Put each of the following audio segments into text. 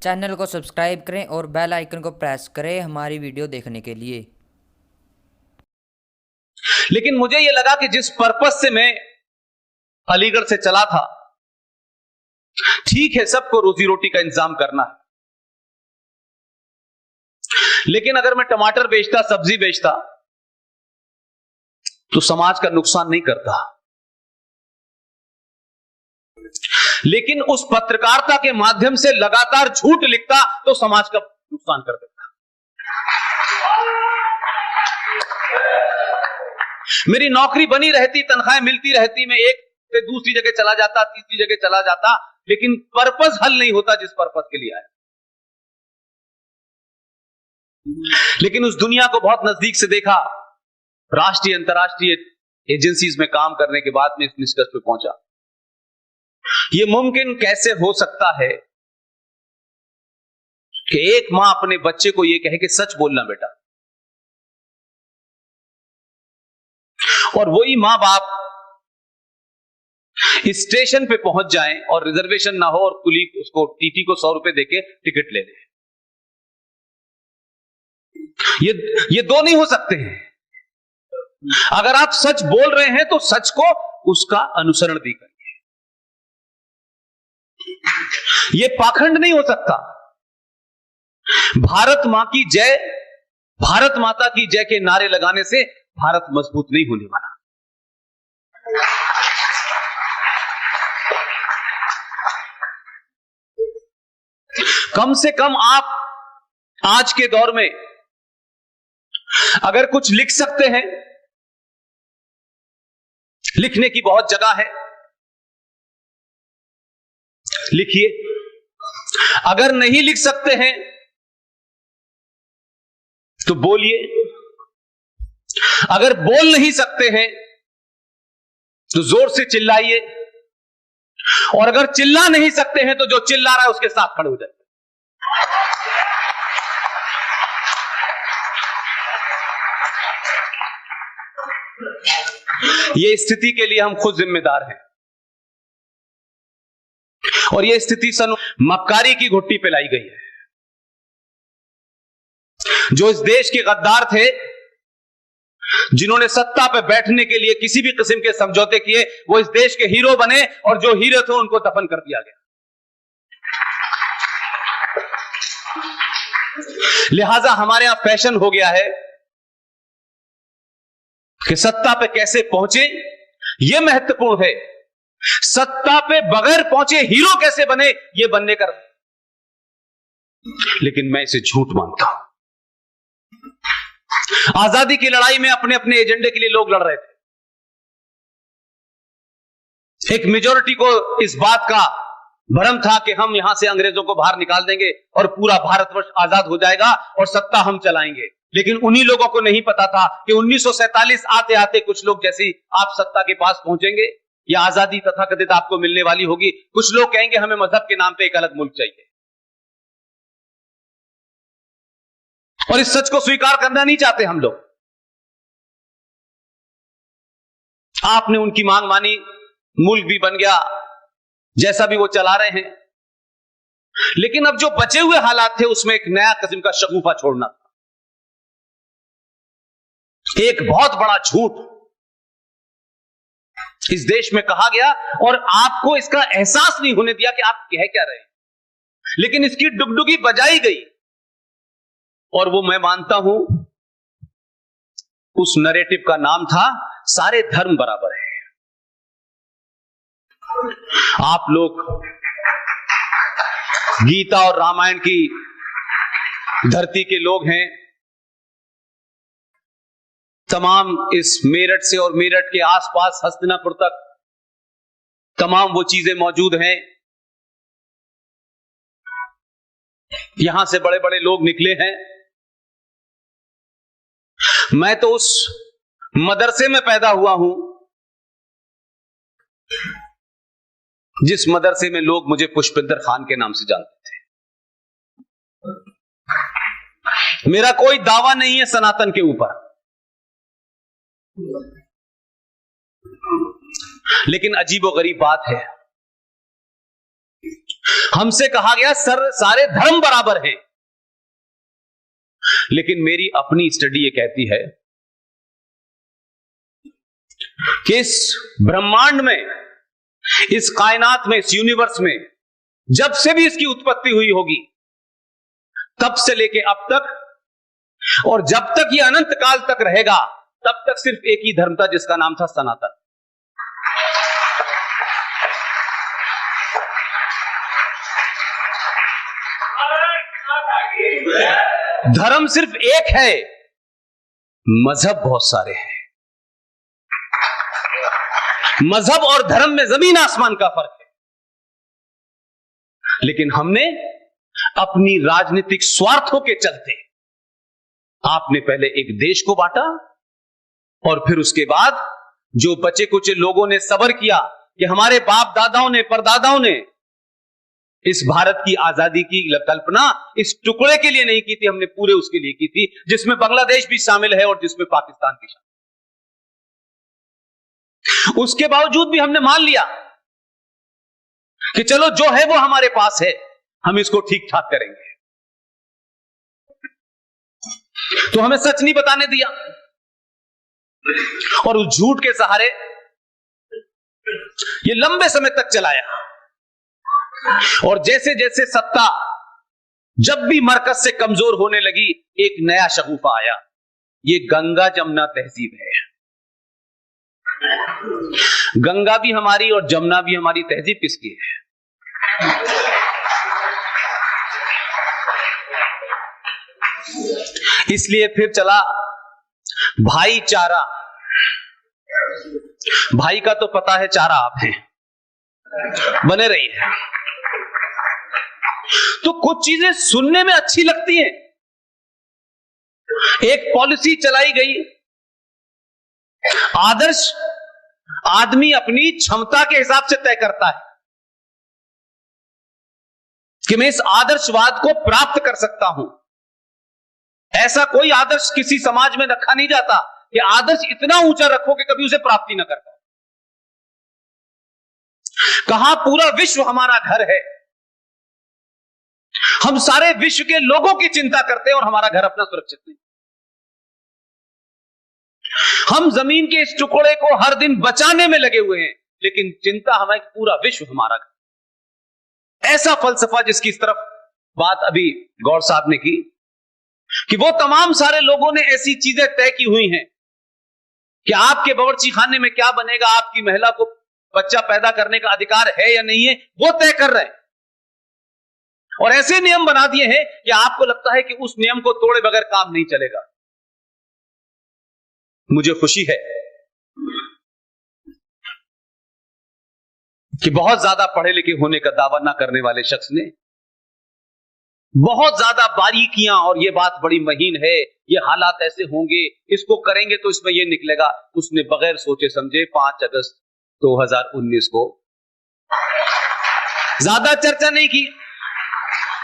Channel को subscribe करें और बेल आइकन को प्रेस करें हमारी वीडियो देखने के लिए। लेकिन मुझे यह लगा कि जिस पर्पस से मैं अलीगढ़ से चला था, ठीक है सबको रोजी रोटी का इंतजाम करना है, लेकिन अगर मैं टमाटर बेचता, सब्जी बेचता तो समाज का नुकसान नहीं करता, लेकिन उस पत्रकारिता के माध्यम से लगातार झूठ लिखता तो समाज का नुकसान कर देता। मेरी नौकरी बनी रहती, तनख्वाहें मिलती रहती, मैं एक से दूसरी जगह चला जाता, तीसरी जगह चला जाता, लेकिन पर्पस हल नहीं होता जिस पर्पस के लिए आया। लेकिन उस दुनिया को बहुत नजदीक से देखा, राष्ट्रीय अंतर्राष्ट्रीय एजेंसीज में काम करने के बाद में इस निष्कर्ष पे पहुंचा, यह मुमकिन कैसे हो सकता है कि एक मां अपने बच्चे को यह कहे कि सच बोलना बेटा, और वही मां बाप स्टेशन पे पहुंच जाएं और रिजर्वेशन ना हो और कुली उसको टीटी को 100 रुपए देके टिकट ले ले। ये दो नहीं हो सकते हैं। अगर आप सच बोल रहे हैं तो सच को उसका अनुसरण भी करिए। ये पाखंड नहीं हो सकता। भारत मां की जय, भारत माता की जय के नारे लगाने से भारत मजबूत नहीं होने वाला। कम से कम आप आज के दौर में अगर कुछ लिख सकते हैं, लिखने की बहुत जगह है, लिखिए। अगर नहीं लिख सकते हैं तो बोलिए। अगर बोल नहीं सकते हैं तो जोर से चिल्लाइए, और अगर चिल्ला नहीं सकते हैं तो जो चिल्ला रहा है उसके साथ खड़े हो जाइए। ये स्थिति के लिए हम खुद जिम्मेदार हैं, और ये स्थिति सन मक्कारी की घुट्टी पे लाई गई है। जो इस देश के गद्दार थे, जिन्होंने सत्ता पे बैठने के लिए किसी भी किस्म के समझौते किए, वो इस देश के हीरो बने, और जो हीरो थे उनको दफन कर दिया गया। लिहाजा हमारे यहां फैशन हो गया है कि सत्ता पे कैसे पहुंचे यह महत्वपूर्ण है, सत्ता पे बगैर पहुंचे हीरो कैसे बने यह बनने का। लेकिन मैं इसे झूठ मानता हूं। आजादी की लड़ाई में अपने अपने एजेंडे के लिए लोग लड़ रहे थे। एक मेजॉरिटी को इस बात का भ्रम था कि हम यहां से अंग्रेजों को बाहर निकाल देंगे और पूरा भारतवर्ष आजाद हो जाएगा और सत्ता हम चलाएंगे। लेकिन उन्हीं लोगों को नहीं पता था कि 1947 आते आते कुछ लोग जैसे आप सत्ता के पास पहुंचेंगे, यह आजादी तथाकथित आपको मिलने वाली होगी। कुछ लोग कहेंगे हमें मजहब के नाम पे एक अलग मुल्क चाहिए, और इस सच को स्वीकार करना नहीं चाहते हम लोग। आपने उनकी मांग मानी, मुल्क भी बन गया, जैसा भी वो चला रहे हैं। लेकिन अब जो बचे हुए हालात थे उसमें एक नया किस्म का शगुफा छोड़ना था, एक बहुत बड़ा झूठ इस देश में कहा गया, और आपको इसका एहसास नहीं होने दिया कि आप कह क्या रहे हैं, लेकिन इसकी डुगडुगी बजाई गई। और वो मैं मानता हूं उस नैरेटिव का नाम था सारे धर्म बराबर है। आप लोग गीता और रामायण की धरती के लोग हैं। तमाम इस मेरठ से और मेरठ के आसपास हस्तिनापुर तक तमाम वो चीजें मौजूद हैं। यहां से बड़े बड़े लोग निकले हैं। मैं तो उस मदरसे में पैदा हुआ हूं जिस मदरसे में लोग मुझे पुष्पिंदर खान के नाम से जानते थे। मेरा कोई दावा नहीं है सनातन के ऊपर, लेकिन अजीबोगरीब बात है हमसे कहा गया सारे धर्म बराबर हैं, लेकिन मेरी अपनी स्टडी ये कहती है कि इस ब्रह्मांड में, इस कायनात में, इस यूनिवर्स में जब से भी इसकी उत्पत्ति हुई होगी, तब से लेके अब तक, और जब तक ये अनंत काल तक रहेगा, तब तक सिर्फ एक ही धर्म था जिसका नाम था सनातन। धर्म सिर्फ एक है, मजहब बहुत सारे हैं। मजहब और धर्म में जमीन आसमान का फर्क है। लेकिन हमने अपनी राजनीतिक स्वार्थों के चलते, आपने पहले एक देश को बांटा और फिर उसके बाद जो बचे कुचे लोगों ने सब्र किया कि हमारे बाप दादाओं ने, परदादाओं ने इस भारत की आजादी की कल्पना इस टुकड़े के लिए नहीं की थी, हमने पूरे उसके लिए की थी, जिसमें बांग्लादेश भी शामिल है और जिसमें पाकिस्तान भी शामिल। उसके बावजूद भी हमने मान लिया कि चलो जो है वो हमारे पास है, हम इसको ठीक ठाक करेंगे। तो हमें सच नहीं बताने दिया और उस झूठ के सहारे ये लंबे समय तक चलाया। और जैसे जैसे सत्ता जब भी मरकज से कमजोर होने लगी, एक नया शगुफा आया, ये गंगा जमुना तहजीब है। गंगा भी हमारी और जमुना भी हमारी, तहजीब किसकी है? इसलिए फिर चला भाईचारा। भाई का तो पता है, चारा आप हैं, बने रहिए। तो कुछ चीजें सुनने में अच्छी लगती हैं। एक पॉलिसी चलाई गई, आदर्श आदमी अपनी क्षमता के हिसाब से तय करता है कि मैं इस आदर्शवाद को प्राप्त कर सकता हूं। ऐसा कोई आदर्श किसी समाज में रखा नहीं जाता कि आदर्श इतना ऊंचा रखो कि कभी उसे प्राप्ति ना कर पाओ। कहां पूरा विश्व हमारा घर है, हम सारे विश्व के लोगों की चिंता करते हैं और हमारा घर अपना सुरक्षित नहीं। हम जमीन के इस टुकड़े को हर दिन बचाने में लगे हुए हैं, लेकिन चिंता हमें पूरा विश्व हमारा घर। ऐसा फलसफा जिसकी इस तरफ बात अभी गौर साहब ने की कि वो तमाम सारे लोगों ने ऐसी चीजें तय की हुई हैं कि आपके बावर्ची खाने में क्या बनेगा, आपकी महिला को बच्चा पैदा करने का अधिकार है या नहीं है, वो तय कर रहे हैं। और ऐसे नियम बना दिए हैं कि आपको लगता है कि उस नियम को तोड़े बगैर काम नहीं चलेगा। मुझे खुशी है कि बहुत ज्यादा पढ़े लिखे होने का दावा ना करने वाले शख्स ने बहुत ज्यादा बारीकियां, और ये बात बड़ी महीन है, ये हालात ऐसे होंगे, इसको करेंगे तो इसमें ये निकलेगा, उसने बगैर सोचे समझे 5 अगस्त 2019 को ज्यादा चर्चा नहीं की,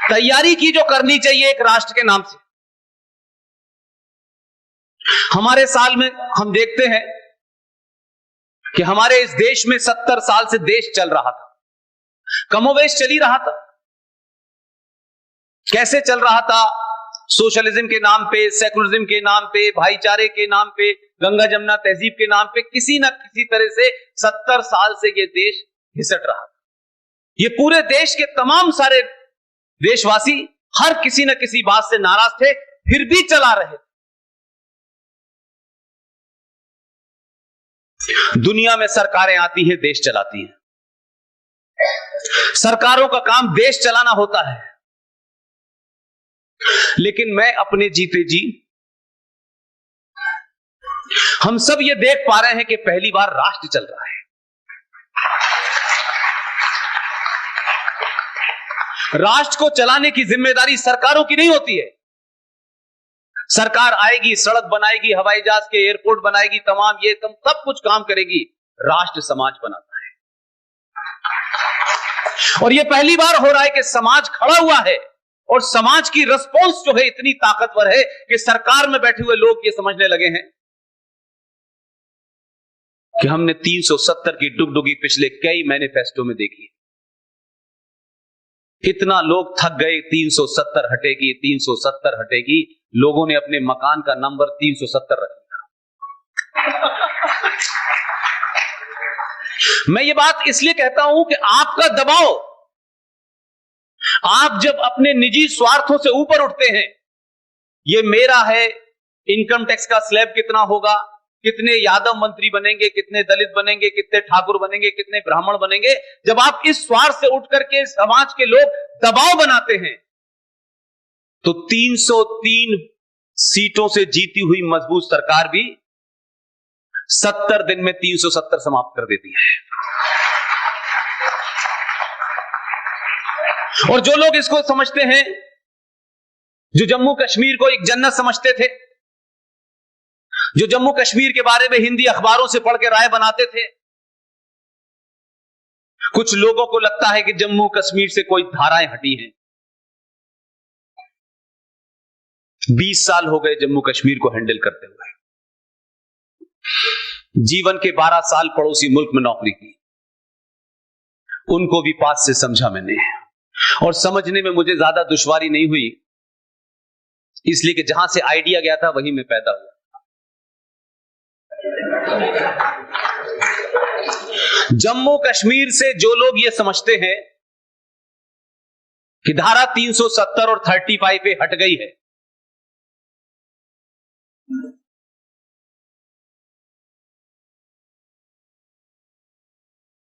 तैयारी की जो करनी चाहिए एक राष्ट्र के नाम से। हमारे साल में हम देखते हैं कि हमारे इस देश में 70 साल से देश चल रहा था, कमोवेश चल ही रहा था। कैसे चल रहा था? सोशलिज्म के नाम पे, सेकुलरिज्म के नाम पे, भाईचारे के नाम पे, गंगा जमुना तहजीब के नाम पे, किसी न किसी तरह से 70 साल से ये देश घिसट रहा था। ये पूरे देश के तमाम सारे देशवासी हर किसी न किसी बात से नाराज थे, फिर भी चला रहे। दुनिया में सरकारें आती हैं, देश चलाती हैं। सरकारों का काम देश चलाना होता है, लेकिन मैं अपने जीते जी हम सब ये देख पा रहे हैं कि पहली बार राष्ट्र चल रहा है। राष्ट्र को चलाने की जिम्मेदारी सरकारों की नहीं होती है। सरकार आएगी, सड़क बनाएगी, हवाई जहाज के एयरपोर्ट बनाएगी, तमाम ये सब कुछ काम करेगी, राष्ट्र समाज बनाता है। और ये पहली बार हो रहा है कि समाज खड़ा हुआ है और समाज की रिस्पॉन्स जो है इतनी ताकतवर है कि सरकार में बैठे हुए लोग ये समझने लगे हैं कि हमने 370 की डुगडुगी पिछले कई मैनिफेस्टो में देखी। इतना लोग थक गए, 370 हटेगी, 370 हटेगी, लोगों ने अपने मकान का नंबर 370 रख दिया। मैं ये बात इसलिए कहता हूं कि आपका दबाव, आप जब अपने निजी स्वार्थों से ऊपर उठते हैं, ये मेरा है, इनकम टैक्स का स्लैब कितना होगा, कितने यादव मंत्री बनेंगे, कितने दलित बनेंगे, कितने ठाकुर बनेंगे, कितने ब्राह्मण बनेंगे, जब आप इस स्वार्थ से उठ करके समाज के लोग दबाव बनाते हैं, तो 303 सीटों से जीती हुई मजबूत सरकार भी 70 दिन में 370 समाप्त कर देती है। और जो लोग इसको समझते हैं, जो जम्मू कश्मीर को एक जन्नत समझते थे, जो जम्मू कश्मीर के बारे में हिंदी अखबारों से पढ़ के राय बनाते थे, कुछ लोगों को लगता है कि जम्मू कश्मीर से कोई धाराएं हटी हैं। 20 साल हो गए जम्मू कश्मीर को हैंडल करते हुए। जीवन के 12 साल पड़ोसी मुल्क में नौकरी की, उनको भी पास से समझा मैंने, और समझने में मुझे ज्यादा दुश्वारी नहीं हुई, इसलिए कि जहां से आइडिया गया था वहीं मैं पैदा हुआ। जम्मू कश्मीर से जो लोग ये समझते हैं कि धारा 370 और 35 पे हट गई है,